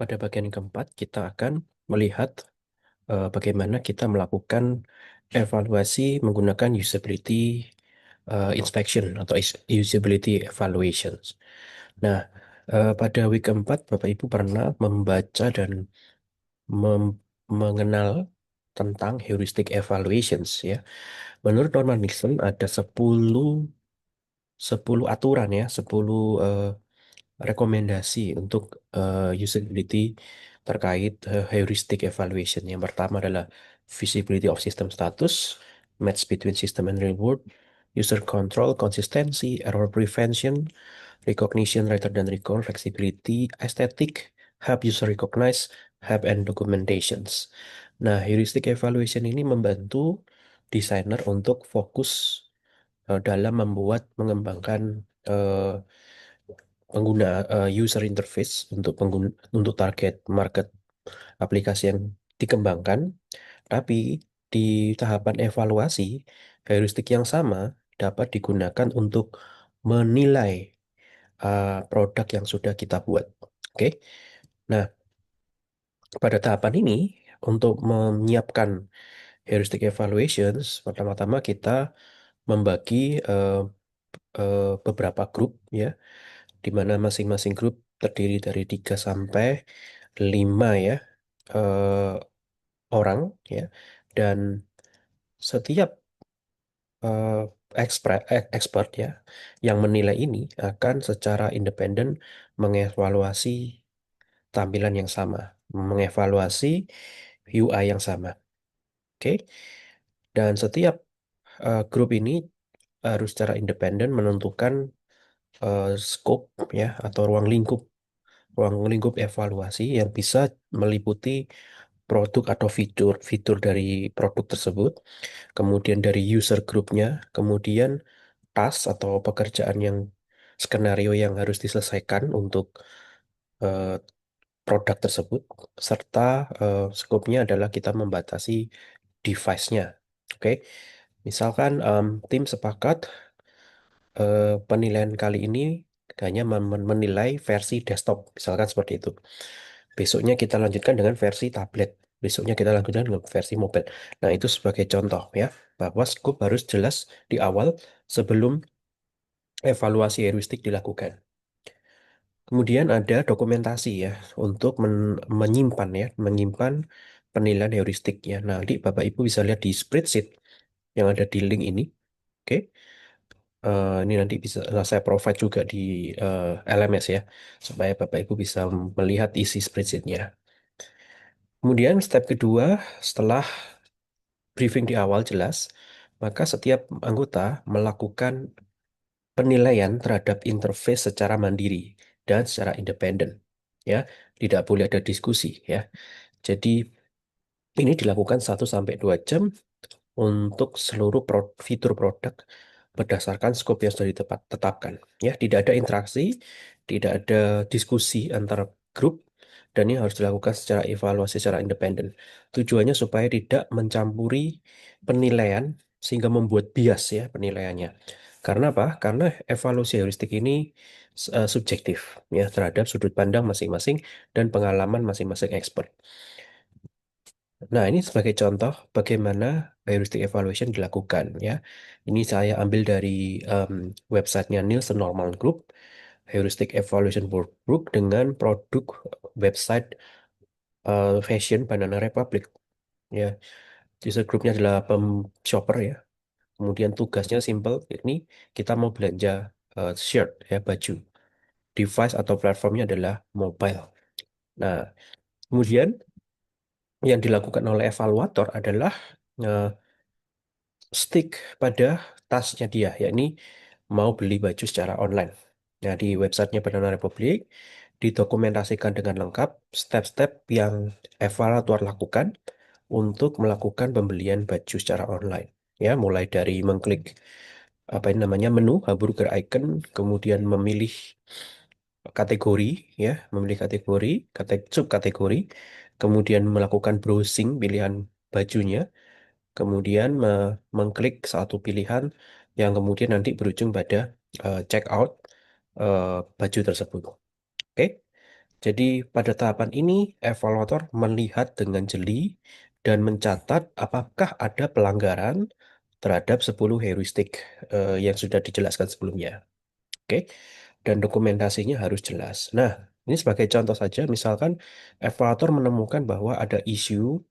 Pada bagian keempat, kita akan melihat bagaimana kita melakukan evaluasi menggunakan usability inspection atau usability evaluations. Nah, pada week keempat, Bapak Ibu pernah membaca dan mem- mengenal tentang heuristic evaluations ya. Menurut Norman Nixon ada 10 aturan ya, 10 rekomendasi untuk usability terkait heuristic evaluation. Yang pertama adalah visibility of system status, match between system and real world, user control, consistency, error prevention, recognition rather than recall, flexibility, aesthetic, help user recognize, help and documentations. Nah, heuristic evaluation ini membantu desainer untuk fokus dalam mengembangkan eh, pengguna user interface untuk untuk target market aplikasi yang dikembangkan, tapi di tahapan evaluasi, heuristik yang sama dapat digunakan untuk menilai produk yang sudah kita buat. Oke. Nah, pada tahapan ini untuk menyiapkan heuristic evaluations, pertama-tama kita membagi eh, beberapa grup ya, di mana masing-masing grup terdiri dari 3 sampai 5 ya eh, orang ya. Dan setiap eh, expert ya yang menilai ini akan secara independen mengevaluasi tampilan yang sama, mengevaluasi UI yang sama. Oke. Dan setiap grup ini harus secara independen menentukan scope ya atau ruang lingkup evaluasi yang bisa meliputi produk atau fitur dari produk tersebut, kemudian dari user groupnya, kemudian task atau pekerjaan yang skenario yang harus diselesaikan untuk eh, produk tersebut, serta skopnya adalah kita membatasi device-nya. Oke, misalkan tim sepakat penilaian kali ini hanya menilai versi desktop, misalkan seperti itu. Besoknya kita lanjutkan dengan versi tablet. Besoknya kita lanjutkan dengan versi mobile. Nah, itu sebagai contoh ya, bahwa scope harus jelas di awal sebelum evaluasi heuristik dilakukan. Kemudian ada dokumentasi ya untuk menyimpan penilaian heuristik ya. Nah, nanti Bapak Ibu bisa lihat di spreadsheet yang ada di link ini. Oke. Ini nanti bisa saya provide juga di LMS ya, supaya Bapak Ibu bisa melihat isi spreadsheetnya. Kemudian step kedua, setelah briefing di awal jelas, maka setiap anggota melakukan penilaian terhadap interface secara mandiri dan secara independen. Ya, tidak boleh ada diskusi ya. Jadi ini dilakukan 1 sampai 2 jam untuk seluruh fitur produk berdasarkan skop yang sudah ditetapkan. Ya, tidak ada interaksi, tidak ada diskusi antar grup, dan ini harus dilakukan secara evaluasi secara independen. Tujuannya supaya tidak mencampuri penilaian sehingga membuat bias ya penilaiannya. Karena apa? Karena evaluasi heuristik ini subjektif ya terhadap sudut pandang masing-masing dan pengalaman masing-masing expert. Nah, ini sebagai contoh bagaimana heuristic evaluation dilakukan ya. Ini saya ambil dari em, websitenya Nielsen Norman Group, Heuristic Evaluation Workbook dengan produk website fashion Banana Republic ya. User grupnya adalah shopper ya. Kemudian tugasnya simple, ini kita mau belanja shirt ya, baju. Device atau platformnya adalah mobile. Nah, kemudian yang dilakukan oleh evaluator adalah eh, stick pada tasnya dia, yakni mau beli baju secara online. Nah, di websitenya Banana Republic didokumentasikan dengan lengkap step-step yang evaluator lakukan untuk melakukan pembelian baju secara online. Ya, mulai dari mengklik apa ini namanya menu hamburger icon, kemudian memilih kategori, ya, memilih kategori, subkategori, kemudian melakukan browsing pilihan bajunya, kemudian mengklik satu pilihan yang kemudian nanti berujung pada check out baju tersebut. Oke. Jadi pada tahapan ini, evaluator melihat dengan jeli dan mencatat apakah ada pelanggaran terhadap 10 heuristik yang sudah dijelaskan sebelumnya. Oke, dan dokumentasinya harus jelas. Nah, ini sebagai contoh saja, misalkan evaluator menemukan bahwa ada isu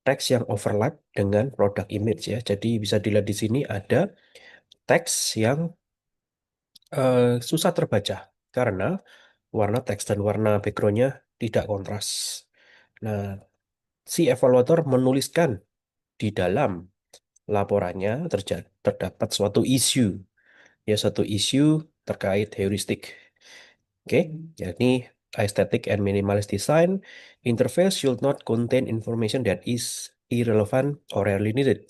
teks yang overlap dengan produk image ya. Jadi bisa dilihat di sini ada teks yang susah terbaca karena warna teks dan warna backgroundnya tidak kontras. Nah, si evaluator menuliskan di dalam laporannya terdapat suatu isu, ya suatu isu terkait heuristik. Oke, jadi aesthetic and minimalist design interface should not contain information that is irrelevant or rarely needed.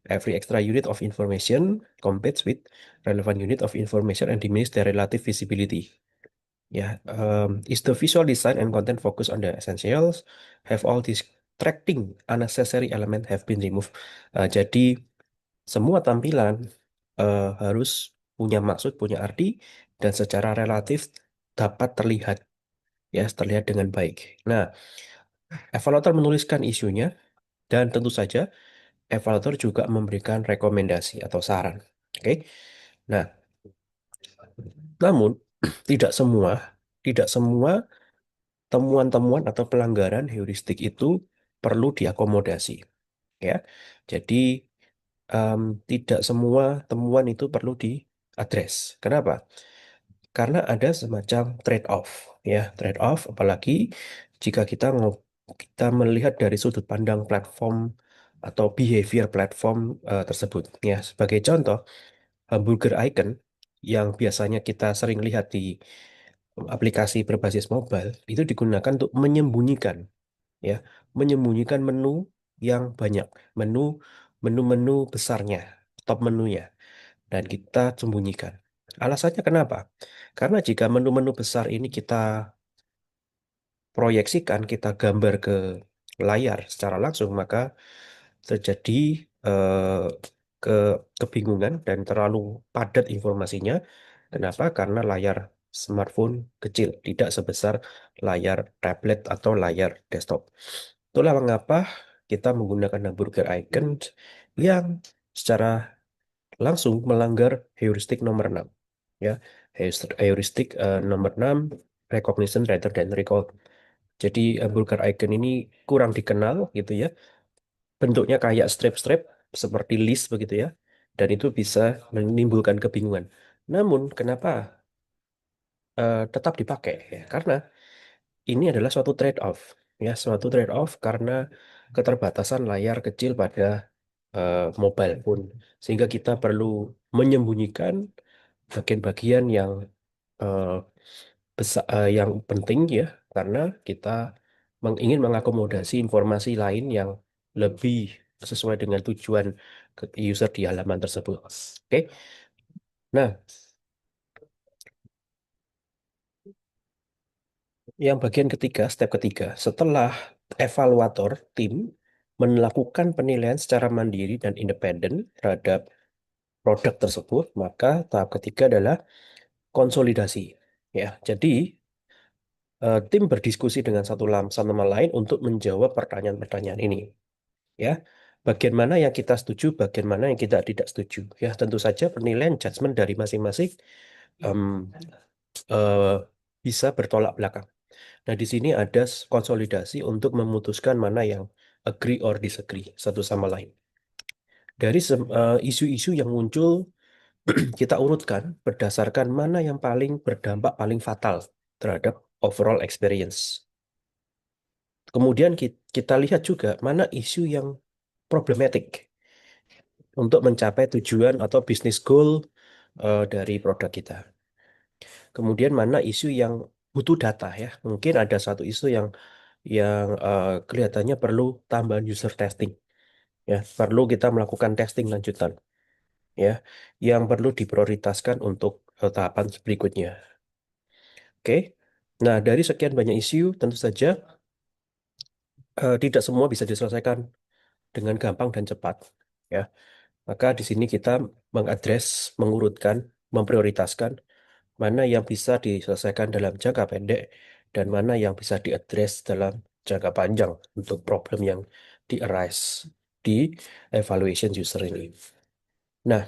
Every extra unit of information competes with relevant unit of information and diminishes their relative visibility. Ya, is the visual design and content focus on the essentials? Have all distracting unnecessary element have been removed? Jadi semua tampilan harus punya maksud, punya arti, dan secara relatif dapat terlihat, ya, terlihat dengan baik. Nah, evaluator menuliskan isunya, dan tentu saja evaluator juga memberikan rekomendasi atau saran. Oke, nah, namun tidak semua temuan-temuan atau pelanggaran heuristik itu perlu diakomodasi, ya. Jadi em, tidak semua temuan itu perlu diadres. Kenapa? Karena ada semacam trade-off, ya, trade-off. Apalagi jika kita melihat dari sudut pandang platform atau behavior platform tersebut. Ya, sebagai contoh, hamburger icon yang biasanya kita sering lihat di aplikasi berbasis mobile itu digunakan untuk menyembunyikan, ya, menyembunyikan menu yang banyak, menu menu-menu besarnya, top menunya, dan kita sembunyikan. Alasannya kenapa? Karena jika menu-menu besar ini kita proyeksikan, kita gambar ke layar secara langsung, maka terjadi eh, ke kebingungan dan terlalu padat informasinya. Kenapa? Karena layar smartphone kecil, tidak sebesar layar tablet atau layar desktop. Itulah mengapa kita menggunakan hamburger icon yang secara langsung melanggar heuristik nomor 6. Ya, heuristik nomor 6, recognition rather than recall. Jadi hamburger icon ini kurang dikenal gitu ya. Bentuknya kayak strip-strip seperti list begitu ya. Dan itu bisa menimbulkan kebingungan. Namun kenapa tetap dipakai? Ya, karena ini adalah suatu trade-off. Ya, suatu trade-off karena keterbatasan layar kecil pada mobile phone. Sehingga kita perlu menyembunyikan bagian-bagian yang eh, yang penting ya, karena kita ingin mengakomodasi informasi lain yang lebih sesuai dengan tujuan user di halaman tersebut. Oke, nah, yang bagian ketiga, step ketiga, setelah evaluator tim melakukan penilaian secara mandiri dan independen terhadap produk tersebut, maka tahap ketiga adalah konsolidasi. Ya, jadi tim berdiskusi dengan sama lain untuk menjawab pertanyaan-pertanyaan ini. Ya, bagian mana yang kita setuju, bagian mana yang kita tidak setuju. Ya, tentu saja penilaian judgement dari masing-masing em, eh, bisa bertolak belakang. Nah, di sini ada konsolidasi untuk memutuskan mana yang agree or disagree satu sama lain. Dari isu-isu yang muncul, kita urutkan berdasarkan mana yang paling berdampak paling fatal terhadap overall experience. Kemudian kita lihat juga mana isu yang problematic untuk mencapai tujuan atau bisnis goal dari produk kita. Kemudian mana isu yang butuh data ya. Mungkin ada satu isu yang kelihatannya perlu tambahan user testing ya, perlu kita melakukan testing lanjutan ya, yang perlu diprioritaskan untuk tahapan berikutnya. Oke. Nah, dari sekian banyak isu tentu saja tidak semua bisa diselesaikan dengan gampang dan cepat ya. Maka di sini kita mengadres, mengurutkan, memprioritaskan mana yang bisa diselesaikan dalam jangka pendek dan mana yang bisa diaddress dalam jangka panjang untuk problem yang di-arise di evaluation user ini. Nah,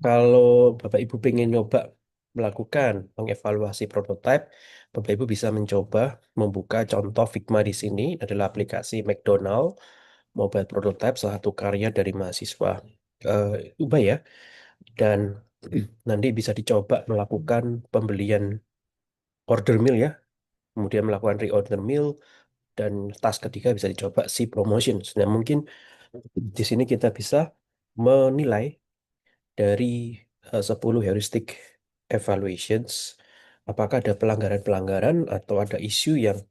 kalau Bapak Ibu pengen nyoba melakukan mengevaluasi prototype, Bapak Ibu bisa mencoba membuka contoh Figma di sini adalah aplikasi McDonald Mobile Prototype, salah satu karya dari mahasiswa Ubaya, dan nanti bisa dicoba melakukan pembelian order meal ya, kemudian melakukan reorder meal, dan task ketiga bisa dicoba si promotion. Nah, mungkin di sini kita bisa menilai dari 10 heuristic evaluations, apakah ada pelanggaran-pelanggaran atau ada isu yang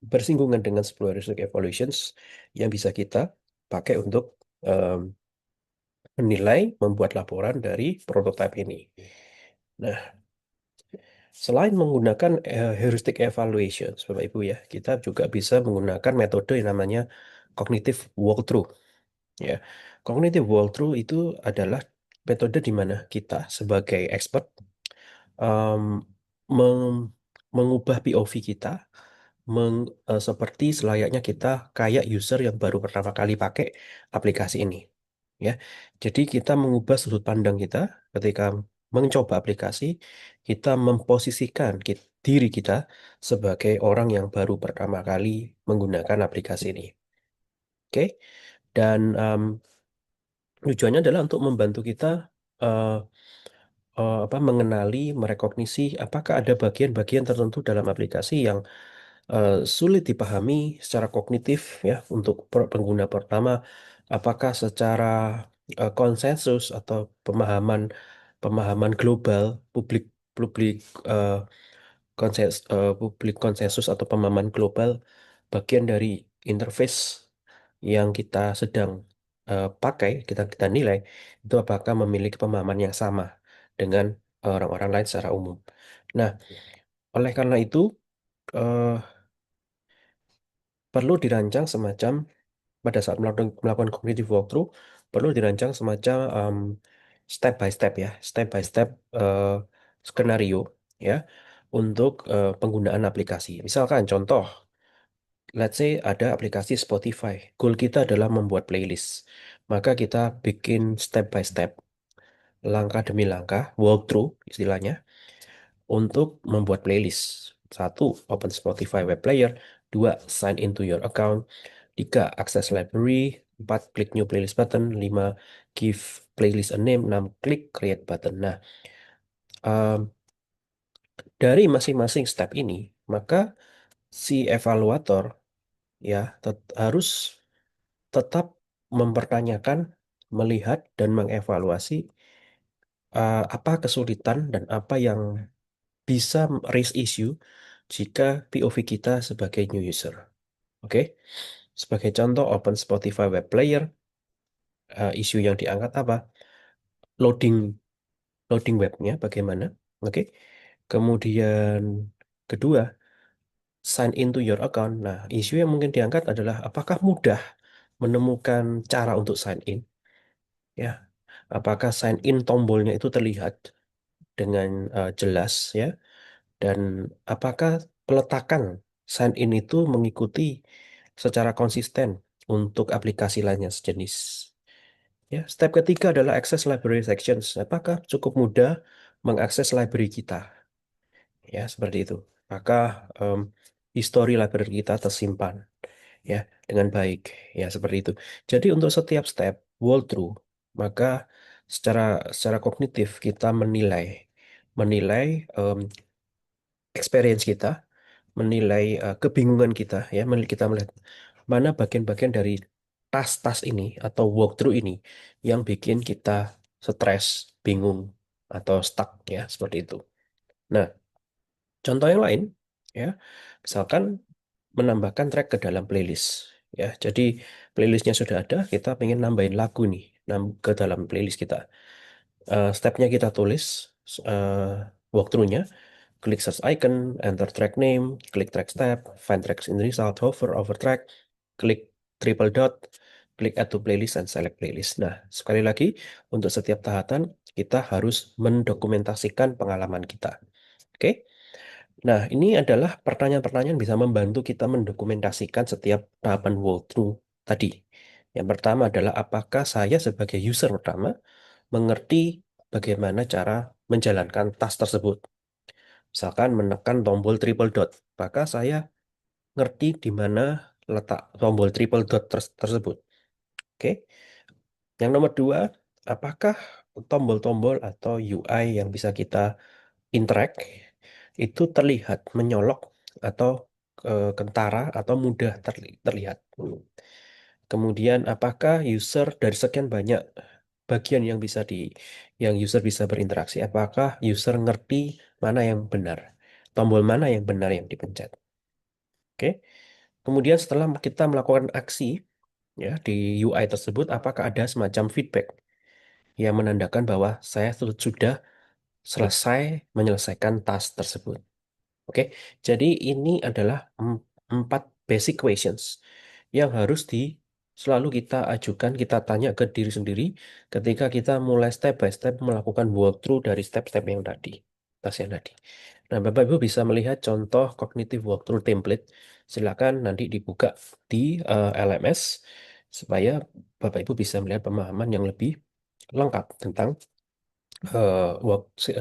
bersinggungan dengan 10 heuristic evaluations yang bisa kita pakai untuk em, menilai, membuat laporan dari prototipe ini. Nah, selain menggunakan heuristic evaluation, Bapak Ibu ya, kita juga bisa menggunakan metode yang namanya cognitive walkthrough. Ya, cognitive walkthrough itu adalah metode di mana kita sebagai expert em, meng- mengubah POV kita seperti selayaknya kita kayak user yang baru pertama kali pakai aplikasi ini. Ya, jadi kita mengubah sudut pandang kita ketika mencoba aplikasi, kita memposisikan diri kita sebagai orang yang baru pertama kali menggunakan aplikasi ini. Oke, dan tujuannya adalah untuk membantu kita eh, mengenali, merekognisi apakah ada bagian-bagian tertentu dalam aplikasi yang sulit dipahami secara kognitif ya untuk pengguna pertama, apakah secara konsensus atau pemahaman pemahaman global publik publik eh, publik konsensus atau pemahaman global bagian dari interface yang kita sedang pakai, kita kita nilai itu apakah memiliki pemahaman yang sama dengan orang-orang lain secara umum. Nah, oleh karena itu eh, perlu dirancang semacam pada saat melakukan cognitive walkthrough perlu dirancang semacam step by step ya, step by step eh, skenario ya untuk penggunaan aplikasi. Misalkan contoh, let's say ada aplikasi Spotify. Goal kita adalah membuat playlist. Maka kita bikin step by step, langkah demi langkah, walkthrough istilahnya untuk membuat playlist. Satu, open Spotify web player. Dua, sign into your account. Tiga, akses library. Empat, klik new playlist button. Lima, give playlist a name. Enam, klik create button. Nah, um, dari masing-masing step ini, maka si evaluator ya harus tetap mempertanyakan, melihat, dan mengevaluasi apa kesulitan dan apa yang bisa raise issue jika POV kita sebagai new user. Oke, sebagai contoh, open Spotify web player, isu yang diangkat apa? Loading, loading webnya bagaimana? Oke, kemudian kedua, sign into your account. Nah, isu yang mungkin diangkat adalah apakah mudah menemukan cara untuk sign in? Ya, apakah sign in tombolnya itu terlihat dengan jelas ya? Dan apakah peletakan sign in itu mengikuti secara konsisten untuk aplikasi lainnya sejenis? Ya, step ketiga adalah access library sections. Apakah cukup mudah mengakses library kita? Ya, seperti itu. Maka em, history library kita tersimpan ya dengan baik. Ya, seperti itu. Jadi untuk setiap step walkthrough, maka secara secara kognitif kita menilai menilai em, experience kita, menilai kebingungan kita ya, kita melihat mana bagian-bagian dari tas-tas ini atau walkthrough ini yang bikin kita stres, bingung atau stuck ya, seperti itu. Nah, contoh yang lain ya, misalkan menambahkan track ke dalam playlist ya. Jadi playlistnya sudah ada, kita pengen nambahin lagu nih ke dalam playlist kita. Stepnya kita tulis eh, walkthrough-nya. Klik search icon, enter track name, klik track step, find tracks in result, hover over track, klik triple dot, klik add to playlist, dan select playlist. Nah, sekali lagi, untuk setiap tahapan, kita harus mendokumentasikan pengalaman kita. Oke. Nah, ini adalah pertanyaan-pertanyaan bisa membantu kita mendokumentasikan setiap tahapan walkthrough tadi. Yang pertama adalah apakah saya sebagai user pertama mengerti bagaimana cara menjalankan tas tersebut. Misalkan menekan tombol triple dot, maka saya ngerti di mana letak tombol triple dot tersebut. Oke. Yang nomor dua, apakah tombol-tombol atau UI yang bisa kita interact itu terlihat menyolok atau kentara atau mudah terlihat. Kemudian apakah user dari sekian banyak bagian yang user bisa berinteraksi, apakah user ngerti mana yang benar, tombol mana yang benar yang dipencet. Oke. Kemudian setelah kita melakukan aksi ya di UI tersebut, apakah ada semacam feedback yang menandakan bahwa saya sudah selesai menyelesaikan task tersebut. Oke, jadi ini adalah empat basic questions yang harus selalu kita ajukan, kita tanya ke diri sendiri ketika kita mulai step by step melakukan walkthrough dari step-step yang tadi, tas yang tadi. Nah, Bapak Ibu bisa melihat contoh cognitive walkthrough template. Silakan nanti dibuka di LMS supaya Bapak Ibu bisa melihat pemahaman yang lebih lengkap tentang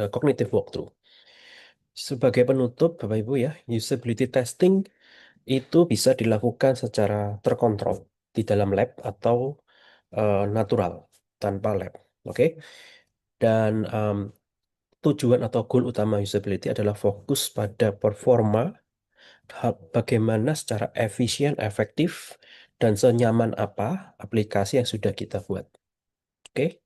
cognitive walkthrough. Sebagai penutup, Bapak Ibu ya, usability testing itu bisa dilakukan secara terkontrol di dalam lab atau natural tanpa lab. Oke. Dan tujuan atau goal utama usability adalah fokus pada performa, bagaimana secara efisien, efektif, dan senyaman apa aplikasi yang sudah kita buat. Oke.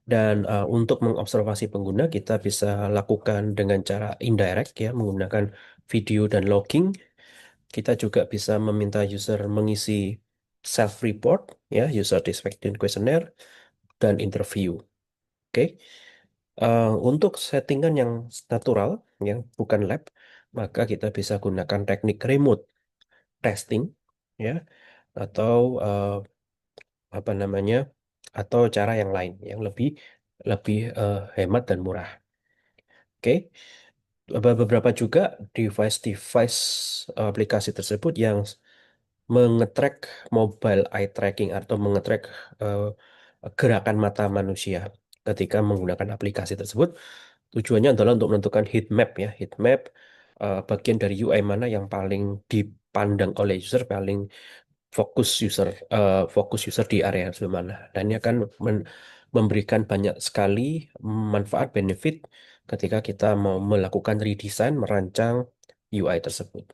Dan untuk mengobservasi pengguna, kita bisa lakukan dengan cara indirect ya, menggunakan video dan logging. Kita juga bisa meminta user mengisi self-report, ya, user satisfaction questionnaire, dan interview. Oke. Untuk settingan yang natural, yang bukan lab, maka kita bisa gunakan teknik remote testing, ya, atau apa namanya, atau cara yang lain yang lebih lebih hemat dan murah. Oke. Beberapa juga device-device aplikasi tersebut yang mengetrack mobile eye tracking atau mengetrack eh, gerakan mata manusia ketika menggunakan aplikasi tersebut. Tujuannya adalah untuk menentukan heat map ya, heat map bagian dari UI mana yang paling dipandang oleh user, paling fokus user di area sebelah mana. Dan ini akan memberikan banyak sekali manfaat benefit ketika kita mau melakukan redesign, merancang UI tersebut.